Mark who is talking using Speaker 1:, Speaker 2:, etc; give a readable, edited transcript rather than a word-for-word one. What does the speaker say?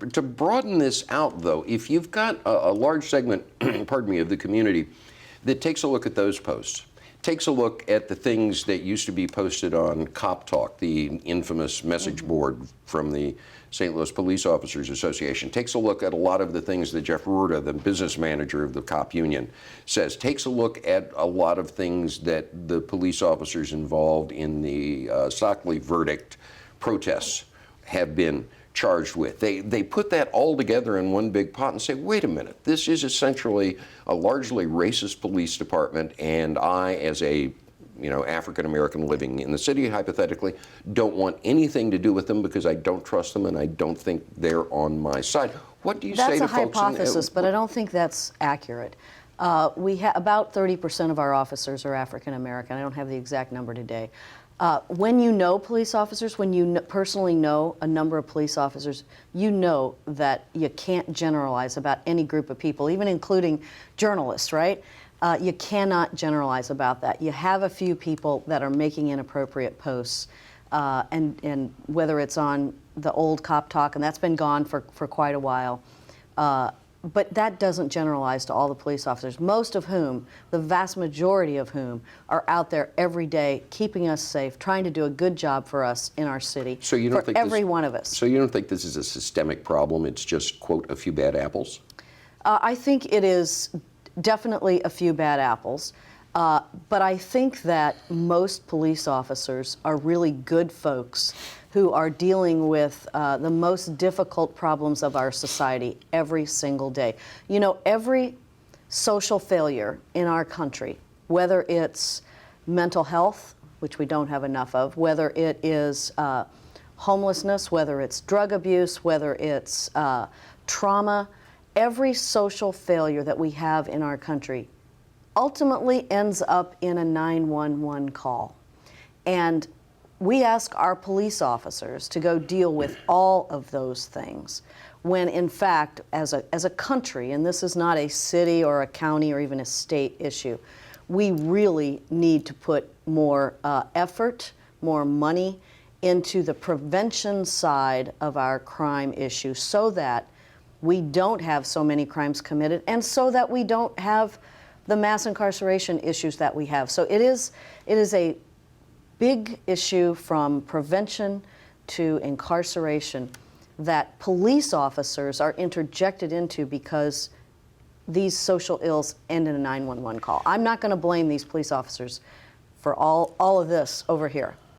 Speaker 1: to broaden this out, though, if you've got a large segment, pardon me, of the community that takes a look at those posts, takes a look at the things that used to be posted on Cop Talk, the infamous message board from the St. Louis Police Officers Association, takes a look at a lot of the things that Jeff Rurda, the business manager of the cop union, says, takes a look at a lot of things that the police officers involved in the Stockley verdict protests have been charged with. They put that all together in one big pot and say, wait a minute, this is essentially a largely racist police department, and I, as a African American living in the city, hypothetically, don't want anything to do with them because I don't trust them and I don't think they're on my side. What do you say to folks?
Speaker 2: That's a hypothesis, but I don't think that's accurate. We have about 30% of our officers are African American. I don't have the exact number today. When you know police officers, when you personally know a number of police officers, you know that you can't generalize about any group of people, even including journalists, right? You cannot generalize about that. You have a few people that are making inappropriate posts, and whether it's on the old Cop Talk, and that's been gone for quite a while, but that doesn't generalize to all the police officers, most of whom, the vast majority of whom, are out there every day keeping us safe, trying to do a good job for us in our city,
Speaker 1: so you don't
Speaker 2: for
Speaker 1: think
Speaker 2: every one of us.
Speaker 1: So you don't think this is a systemic problem, it's just, quote, a few bad apples?
Speaker 2: I think it is definitely a few bad apples, but I think that most police officers are really good folks who are dealing with the most difficult problems of our society every single day. You know, every social failure in our country, whether it's mental health, which we don't have enough of, whether it is homelessness, whether it's drug abuse, whether it's trauma, every social failure that we have in our country ultimately ends up in a 911 call. And we ask our police officers to go deal with all of those things, when in fact, as a country, and this is not a city or a county or even a state issue, we really need to put more effort, more money into the prevention side of our crime issue so that we don't have so many crimes committed and so that we don't have the mass incarceration issues that we have. So it is a big issue from prevention to incarceration that police officers are interjected into because these social ills end in a 911 call. I'm not going to blame these police officers for all of this over here.